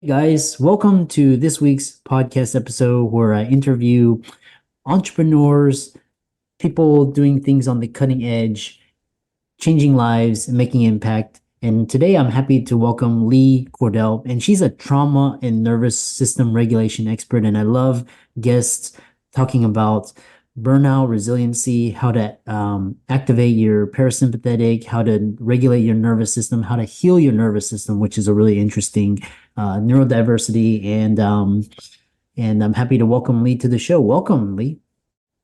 Guys, welcome to this week's podcast episode where I interview entrepreneurs, people doing things on the cutting edge, changing lives and making impact. And today I'm happy to welcome Lee Cordell, and she's a trauma and nervous system regulation expert. And I love guests talking about burnout, resiliency, how to activate your parasympathetic, how to regulate your nervous system, how to heal your nervous system, which is a really interesting neurodiversity. And I'm happy to welcome Lee to the show. Welcome, Lee.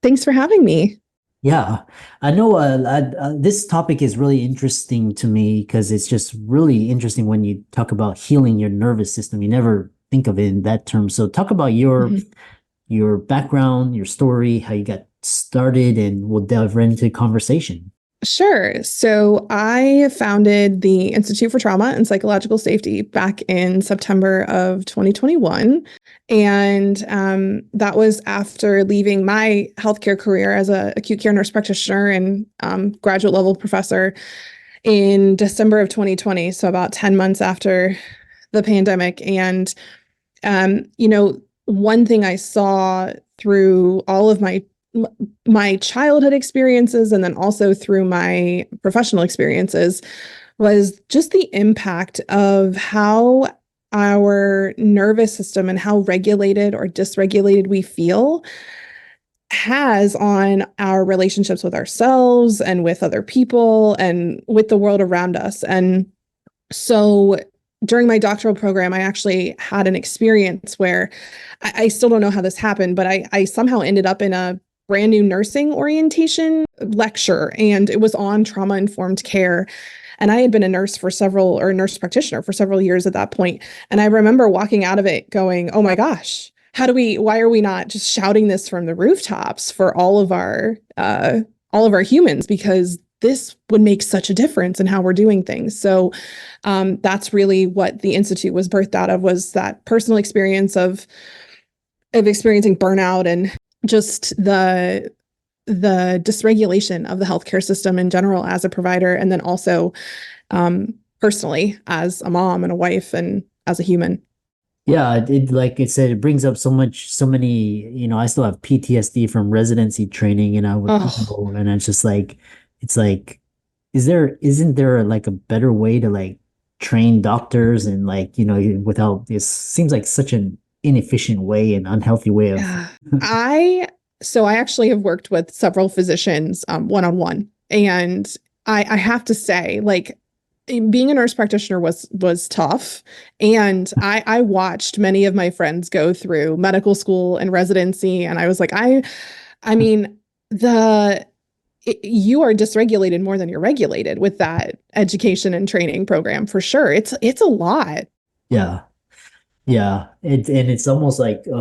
Thanks for having me. Yeah, I know this topic is really interesting to me because it's just really interesting when you talk about healing your nervous system. You never think of it in that term. So talk about Mhm. your background, your story, how you got started, and we'll delve right into the conversation. Sure. So I founded the Institute for Trauma and Psychological Safety back in September of 2021. And that was after leaving my healthcare career as an acute care nurse practitioner and graduate level professor in December of 2020. So about 10 months after the pandemic. And, one thing I saw through all of my childhood experiences and then also through my professional experiences was just the impact of how our nervous system and how regulated or dysregulated we feel has on our relationships with ourselves and with other people and with the world around us. And so during my doctoral program, I actually had an experience where I still don't know how this happened, but I somehow ended up in a brand new nursing orientation lecture, and it was on trauma informed care. And I had been a nurse for several, or a nurse practitioner for several years at that point. And I remember walking out of it going, oh my gosh, why are we not just shouting this from the rooftops for all of our humans? Because this would make such a difference in how we're doing things. So that's really what the Institute was birthed out of, was that personal experience of experiencing burnout and just the dysregulation of the healthcare system in general as a provider, and then also personally as a mom and a wife and as a human. Yeah, it like I said, it brings up so many, I still have PTSD from residency training, and I would, Oh, and it's just like, it's like, isn't there like a better way to like train doctors and like, without, it seems like such an inefficient way and unhealthy way of, yeah. I actually have worked with several physicians one on one, and I have to say, like, being a nurse practitioner was tough, and I watched many of my friends go through medical school and residency, and I was like, I mean, the you are dysregulated more than you're regulated with that education and training program for sure. It's a lot. yeah. Yeah, and it's almost like you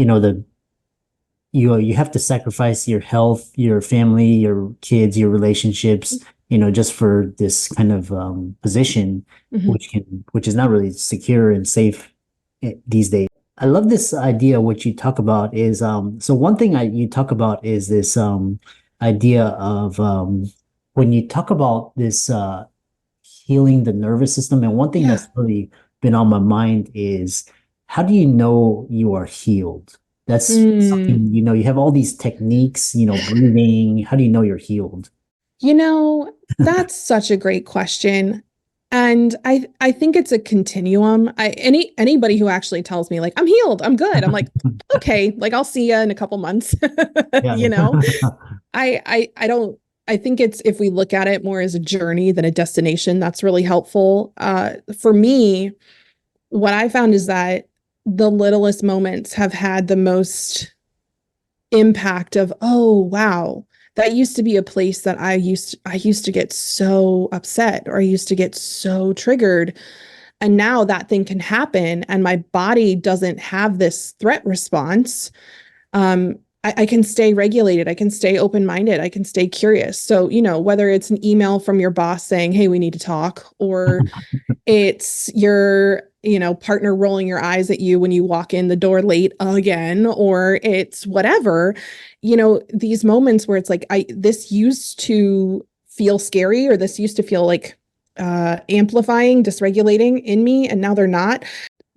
the you have to sacrifice your health, your family, your kids, your relationships, just for this kind of position, Mhm. which is not really secure and safe these days. I love this idea. What you talk about is so one thing you talk about is this idea of when you talk about this healing the nervous system. And one thing Yeah. that's really been on my mind is how do you know you are healed? That's Mm. something, you have all these techniques, breathing. How do you know you're healed? You know, that's such a great question. And I think it's a continuum. Anybody who actually tells me like I'm healed, I'm good. I'm like, okay, like I'll see you in a couple months. Yeah. You know, I don't I think it's, if we look at it more as a journey than a destination, that's really helpful. For me, what I found is that the littlest moments have had the most impact of, oh wow, that used to be a place that I used to get so upset, or I used to get so triggered, and now that thing can happen and my body doesn't have this threat response. I can stay regulated. I can stay open minded. I can stay curious. So, whether it's an email from your boss saying, hey, we need to talk, or it's your, partner rolling your eyes at you when you walk in the door late again, or it's whatever, these moments where it's like, this used to feel scary, or this used to feel like amplifying, dysregulating in me, and now they're not.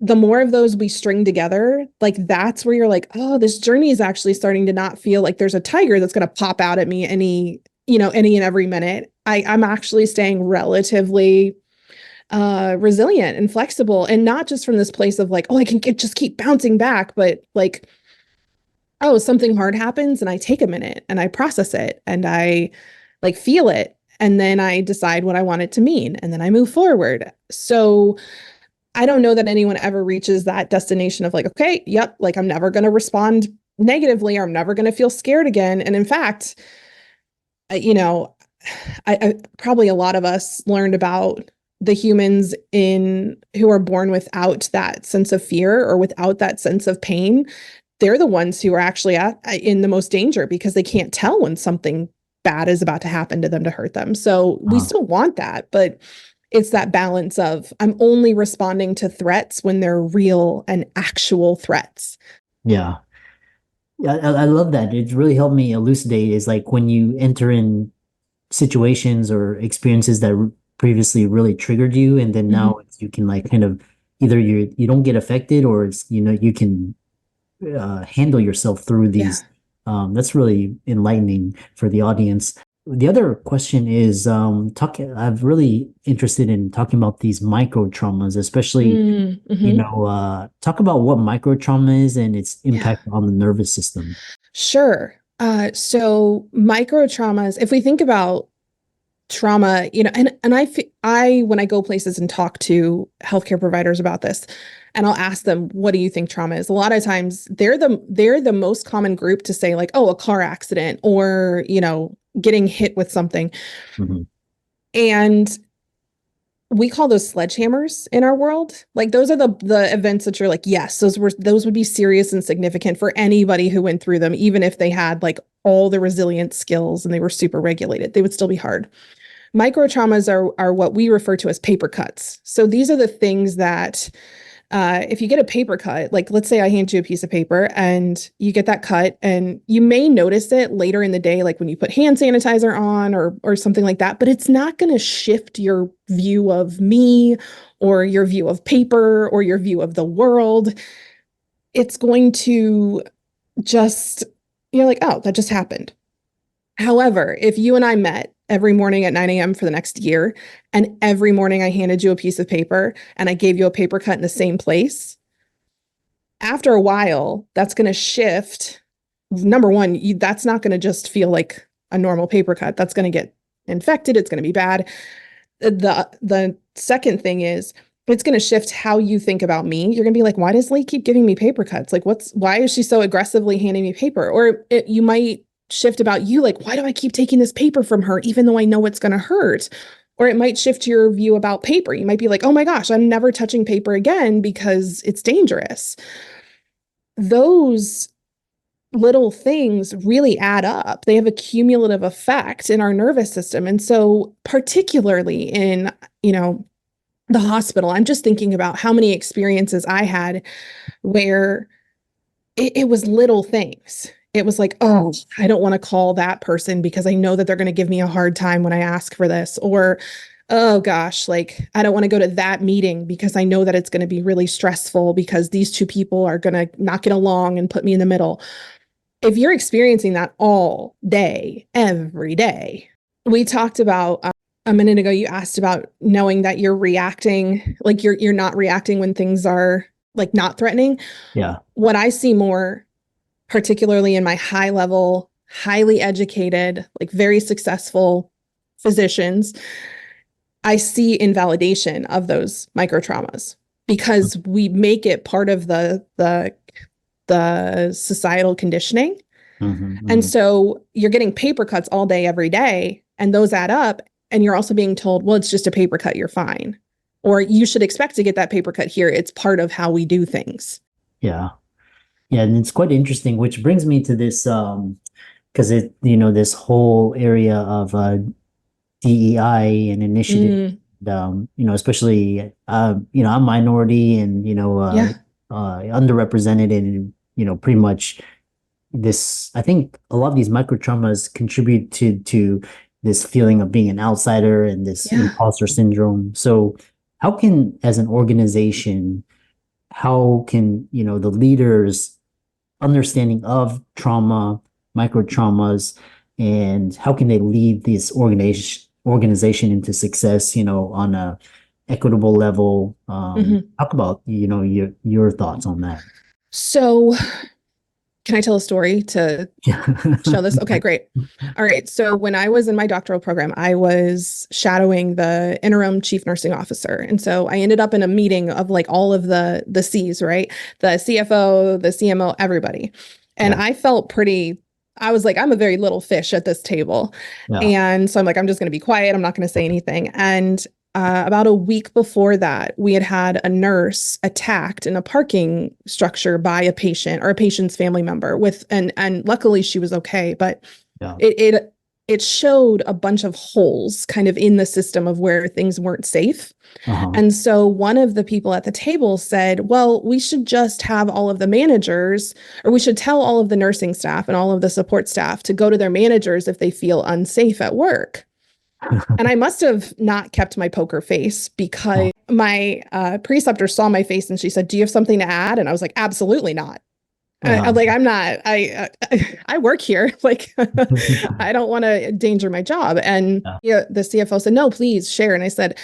The more of those we string together, like that's where you're like, oh, this journey is actually starting to not feel like there's a tiger that's going to pop out at me any and every minute. I'm actually staying relatively resilient and flexible, and not just from this place of like, oh, I can just keep bouncing back, but like, oh, something hard happens and I take a minute and I process it and I like feel it. And then I decide what I want it to mean. And then I move forward. So I don't know that anyone ever reaches that destination of like, okay, yep, like I'm never going to respond negatively, or I'm never going to feel scared again. And in fact, you know, I probably a lot of us learned about the humans in who are born without that sense of fear or without that sense of pain. They're the ones who are actually in the most danger because they can't tell when something bad is about to happen to them to hurt them. So we Uh, still want that, but it's that balance of I'm only responding to threats when they're real and actual threats. yeah. Yeah, I love that. It's really helped me elucidate is like when you enter in situations or experiences that previously really triggered you, and then Mhm. now you can like kind of either you don't get affected, or it's you can handle yourself through Yeah. these. That's really enlightening for the audience. The other question is I'm really interested in talking about these micro traumas, especially, Mm-hmm. talk about what micro trauma is and its Yeah. impact on the nervous system. Sure. So micro traumas, if we think about trauma, and I when I go places and talk to healthcare providers about this, and I'll ask them, what do you think trauma is? A lot of times they're the most common group to say like, oh, a car accident, or, getting hit with something. Mhm. And we call those sledgehammers in our world. Like those are the events that you're like, yes, those would be serious and significant for anybody who went through them, even if they had like all the resilient skills and they were super regulated, they would still be hard. Micro traumas are what we refer to as paper cuts. So these are the things that if you get a paper cut, like let's say I hand you a piece of paper and you get that cut, and you may notice it later in the day, like when you put hand sanitizer on or something like that, but it's not going to shift your view of me or your view of paper or your view of the world. It's going to just, you're like, oh, that just happened. However, if you and I met every morning at 9 a.m. for the next year, and every morning I handed you a piece of paper and I gave you a paper cut in the same place, after a while, that's going to shift. Number one, that's not going to just feel like a normal paper cut. That's going to get infected. It's going to be bad. The second thing is it's going to shift how you think about me. You're going to be like, why does Lee keep giving me paper cuts? Like, why is she so aggressively handing me paper? Or you might shift about you, like, why do I keep taking this paper from her, even though I know it's going to hurt? Or it might shift your view about paper. You might be like, oh my gosh, I'm never touching paper again because it's dangerous. Those little things really add up. They have a cumulative effect in our nervous system. And so, particularly in, the hospital, I'm just thinking about how many experiences I had where it was little things. It was like, oh, I don't want to call that person because I know that they're going to give me a hard time when I ask for this. Or, oh gosh, like I don't want to go to that meeting because I know that it's going to be really stressful because these two people are going to not get along and put me in the middle. If you're experiencing that all day, every day, we talked about a minute ago, you asked about knowing that you're reacting, like you're not reacting when things are like not threatening. Yeah. What I see more, particularly in my high level, highly educated, like very successful physicians, I see invalidation of those micro traumas because we make it part of the societal conditioning. Mhm, And mhm. so you're getting paper cuts all day, every day, and those add up. And you're also being told, well, it's just a paper cut, you're fine. Or you should expect to get that paper cut here. It's part of how we do things. Yeah. Yeah, and it's quite interesting, which brings me to this because this whole area of DEI and initiative, Mm, especially I'm minority and yeah. underrepresented, and pretty much this. I think a lot of these micro traumas contribute to this feeling of being an outsider and this Yeah. imposter syndrome. So how can, as an organization, how can, the leaders understanding of trauma, micro traumas, and how can they lead this organization into success, on a equitable level? Mhm. Talk about, your thoughts on that. So, can I tell a story to Yeah. show this? Okay, great. All right. So when I was in my doctoral program, I was shadowing the interim chief nursing officer. And so I ended up in a meeting of like all of the C's, right? The CFO, the CMO, everybody. And Yeah. I felt I was like, I'm a very little fish at this table. Yeah. And so I'm like, I'm just going to be quiet. I'm not going to say anything. And about a week before that, we had had a nurse attacked in a parking structure by a patient or a patient's family member and luckily she was okay, but Yeah. it showed a bunch of holes kind of in the system of where things weren't safe. Uh-huh. And so one of the people at the table said, well, we should just have all of the managers, or we should tell all of the nursing staff and all of the support staff to go to their managers if they feel unsafe at work. And I must have not kept my poker face because my preceptor saw my face and she said, do you have something to add? And I was like, absolutely not. I'm like, I'm not, I work here. Like, I don't want to endanger my job. And Yeah. yeah, the CFO said, no, please share. And I said,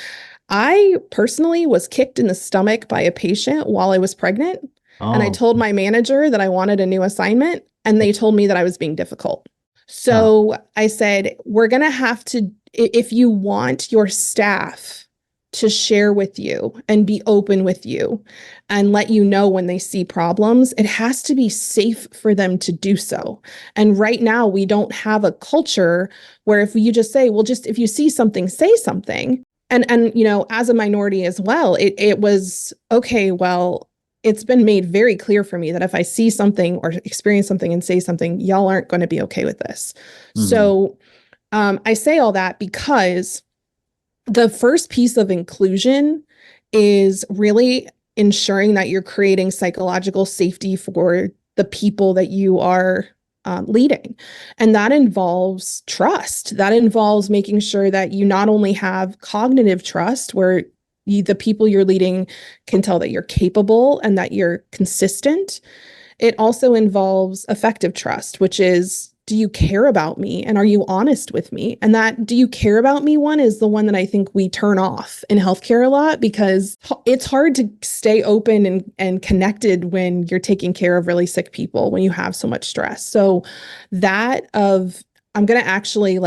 I personally was kicked in the stomach by a patient while I was pregnant. And I Oh. told my manager that I wanted a new assignment, and they told me that I was being difficult. Yeah. So I said, we're going to have to, if you want your staff to share with you and be open with you and let you know when they see problems, it has to be safe for them to do so. And right now, we don't have a culture where if you just say, well, just if you see something, say something. And as a minority as well, it was okay, well, it's been made very clear for me that if I see something or experience something and say something, y'all aren't going to be okay with this. Mhm. So I say all that because the first piece of inclusion is really ensuring that you're creating psychological safety for the people that you are leading. And that involves trust. That involves making sure that you not only have cognitive trust, where the people you're leading can tell that you're capable and that you're consistent. It also involves affective trust, which is, do you care about me and are you honest with me? And that do you care about me one is the one that I think we turn off in healthcare a lot because it's hard to stay open and connected when you're taking care of really sick people, when you have so much stress. So that of, I'm going to actually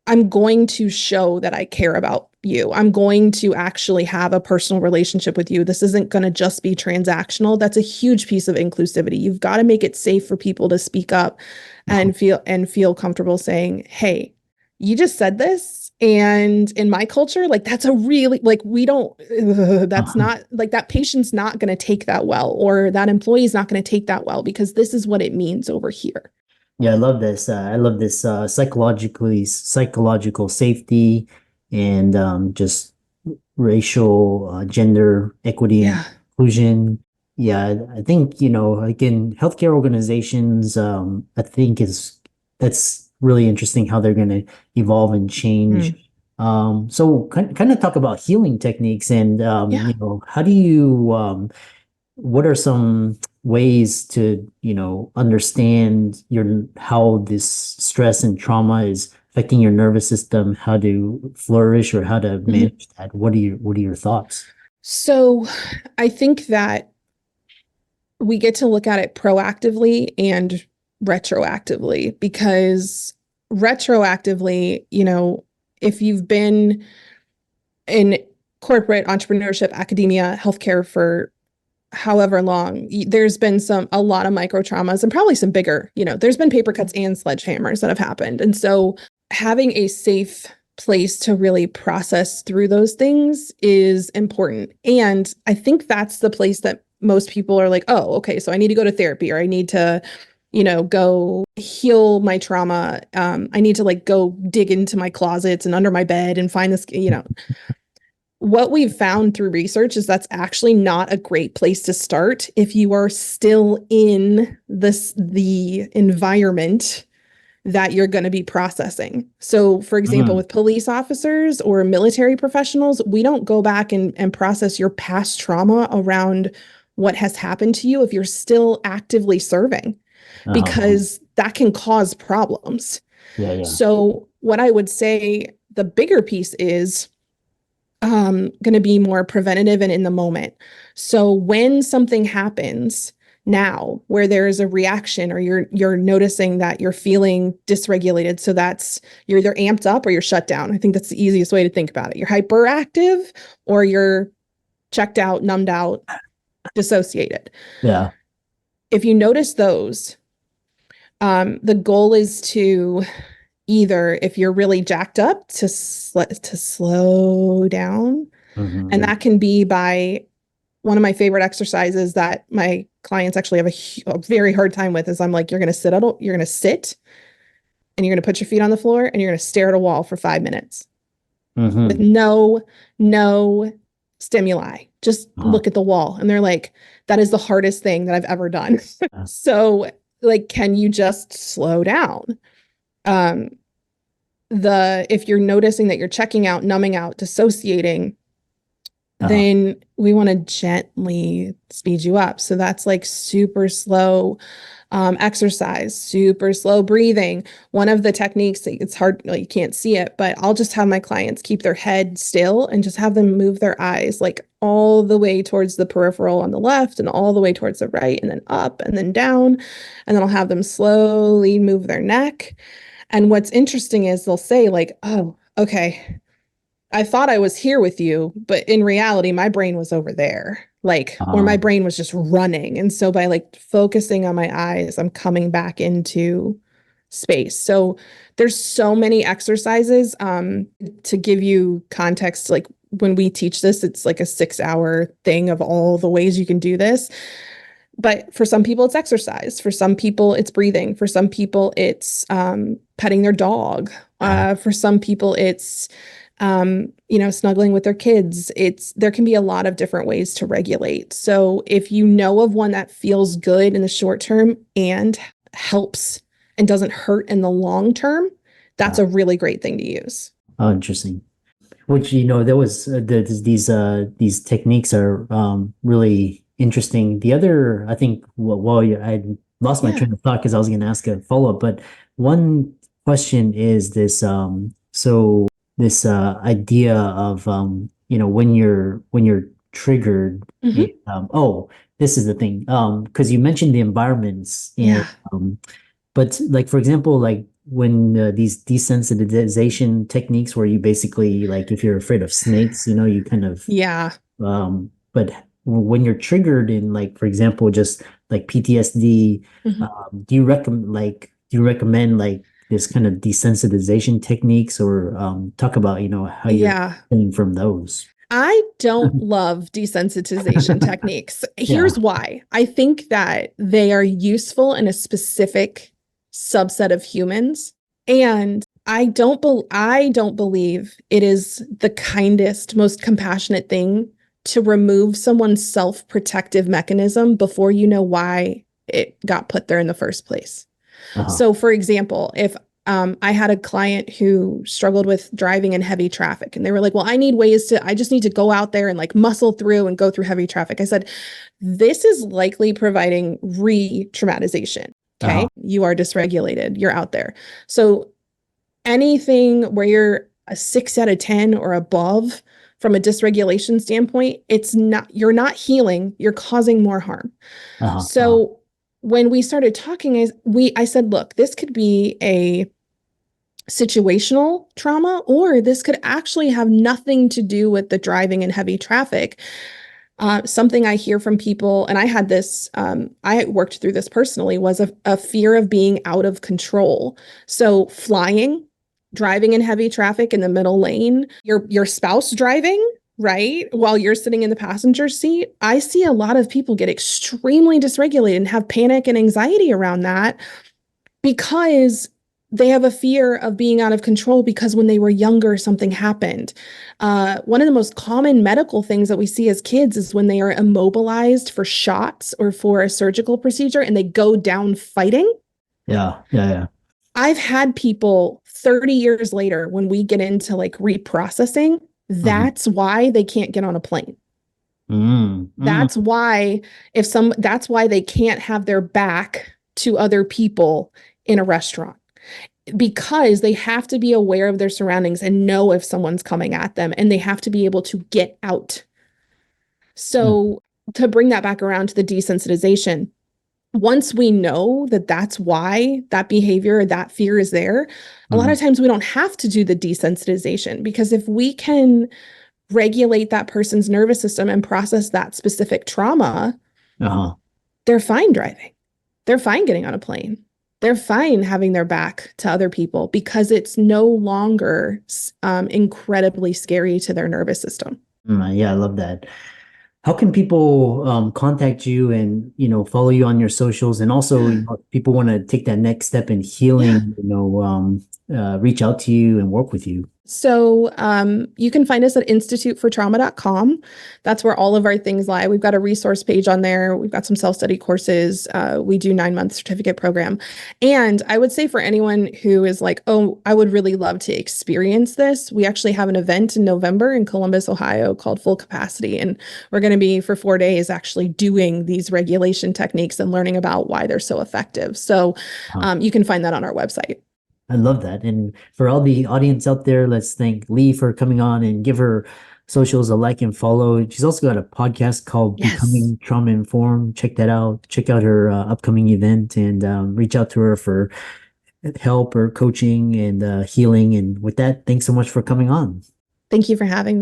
I'm going to show that I care about you. I'm going to actually have a personal relationship with you. This isn't going to just be transactional. That's a huge piece of inclusivity. You've got to make it safe for people to speak up and feel comfortable saying, "Hey, you just said this." And in my culture, like that's a really we don't that's Uh-huh. not like that patient's not going to take that well, or that employee is not going to take that well because this is what it means over here. Yeah, I love this. I love this psychological safety and just racial, gender equity and Yeah. inclusion. Yeah, I think, like in healthcare organizations, I think that's really interesting how they're going to evolve and change. Mm. So kind of talk about healing techniques and, Yeah. how do you, what are some ways to, understand how this stress and trauma is affecting your nervous system, how to flourish or how to Mhm. manage that? What are your thoughts? So I think that we get to look at it proactively and retroactively because retroactively, if you've been in corporate entrepreneurship, academia, healthcare for however long, there's been a lot of micro traumas and probably some bigger, there's been paper cuts and sledgehammers that have happened. And so having a safe place to really process through those things is important. And I think that's the place that most people are like, oh, okay, so I need to go to therapy or I need to, go heal my trauma. I need to go dig into my closets and under my bed and find this, what we've found through research is that's actually not a great place to start if you are still in the environment that you're going to be processing. So, for example, Mhm. with police officers or military professionals, we don't go back and process your past trauma around what has happened to you if you're still actively serving, Uh-huh. because that can cause problems. Yeah, yeah. So, what I would say the bigger piece is going to be more preventative and in the moment. So when something happens now where there is a reaction, or you're noticing that you're feeling dysregulated, so that's you're either amped up or you're shut down. I think that's the easiest way to think about it. You're hyperactive or you're checked out, numbed out, dissociated. Yeah. If you notice those, the goal is to either, if you're really jacked up, to slow down, and Hmm. that can be by one of my favorite exercises that my clients actually have a very hard time with is I'm like, you're going to sit and you're going to put your feet on the floor and you're going to stare at a wall for 5 minutes with Hmm. no stimuli. Just Uh-huh. look at the wall. And they're like, that is the hardest thing that I've ever done. Yeah. So like, can you just slow down? Um, if you're noticing that you're checking out, numbing out, dissociating, Uh-huh. then we want to gently speed you up. So that's like super slow exercise, super slow breathing. One of the techniques, it's hard, like, you can't see it, but I'll just have my clients keep their head still and just have them move their eyes like all the way towards the peripheral on the left and all the way towards the right, and then up and then down. And then I'll have them slowly move their neck. And what's interesting is they'll say, like, oh, okay, I thought I was here with you, but in reality, my brain was over there. Like, or my Uh, brain was just running. And so by like focusing on my eyes, I'm coming back into space. So there's so many exercises. To give you context, like when we teach this, it's like a 6 hour thing of all the ways you can do this. But for some people, it's exercise. For some people, it's breathing. For some people, it's petting their dog. For some people, it's snuggling with their kids. There can be a lot of different ways to regulate. So if you know of one that feels good in the short term and helps and doesn't hurt in the long term, that's uh, a really great thing to use. oh, interesting. Which, there was these techniques are really interesting. The other, I think, well, yeah, I lost my Yeah. train of thought because I was going to ask a follow-up, but one question is this this idea of when you're triggered, Hmm. oh, this is the thing. Because you mentioned the environments and Yeah. but like for example, like when these desensitization techniques where you basically like if you're afraid of snakes, you kind of Yeah. but when you're triggered in like for example just like PTSD, Mhm. do you recommend like this kind of desensitization techniques or talk about how you're Yeah. healing from those? I don't love desensitization techniques. Yeah. Here's why. I think that they are useful in a specific subset of humans, and I don't believe it is the kindest, most compassionate thing to remove someone's self-protective mechanism before you know why it got put there in the first place. Uh-huh. So, for example, if I had a client who struggled with driving in heavy traffic, and they were like, well, I just need to go out there and like muscle through and go through heavy traffic. I said, this is likely providing re traumatization. Okay. Uh-huh. You are dysregulated, you're out there. So, anything where you're a 6 out of 10 or above from a dysregulation standpoint, you're not healing, you're causing more harm. Uh-huh. Uh-huh. So when we started talking, I said, look, this could be a situational trauma, or this could actually have nothing to do with the driving in heavy traffic. Something I hear from people, and I had this, I worked through this personally, was a fear of being out of control. So flying, driving in heavy traffic in the middle lane, your spouse driving, right, while you're sitting in the passenger seat. I see a lot of people get extremely dysregulated and have panic and anxiety around that because they have a fear of being out of control because when they were younger, something happened. One of the most common medical things that we see as kids is when they are immobilized for shots or for a surgical procedure and they go down fighting. Yeah. Yeah. Yeah. I've had people 30 years later, when we get into like reprocessing, Mhm. that's why they can't get on a plane. Mm, That's mm, why that's why they can't have their back to other people in a restaurant, because they have to be aware of their surroundings and know if someone's coming at them, and they have to be able to get out. mm, So to bring that back around to the desensitization, once we know that that's why that behavior, that fear is there, a lot mhm. of times we don't have to do the desensitization, because if we can regulate that person's nervous system and process that specific trauma, Uh-huh. they're fine driving. They're fine getting on a plane. They're fine having their back to other people, because it's no longer incredibly scary to their nervous system. Yeah, I love that. How can people contact you and follow you on your socials? And also, Yeah. if people want to take that next step in Yeah. healing, reach out to you and work with you. So you can find us at institutefortrauma.com. That's where all of our things lie. We've got a resource page on there. We've got some self-study courses. We do 9-month certificate program. And I would say for anyone who is like, oh, I would really love to experience this, we actually have an event in November in Columbus, Ohio called Full Capacity. And we're going to be for 4 days actually doing these regulation techniques and learning about why they're so effective. So Huh. you can find that on our website. I love that. And for all the audience out there, let's thank Lee for coming on and give her socials a like and follow. She's also got a podcast called Yes. Becoming Trauma Informed. Check that out. Check out her upcoming event and reach out to her for help or coaching and healing. And with that, thanks so much for coming on. Thank you for having me.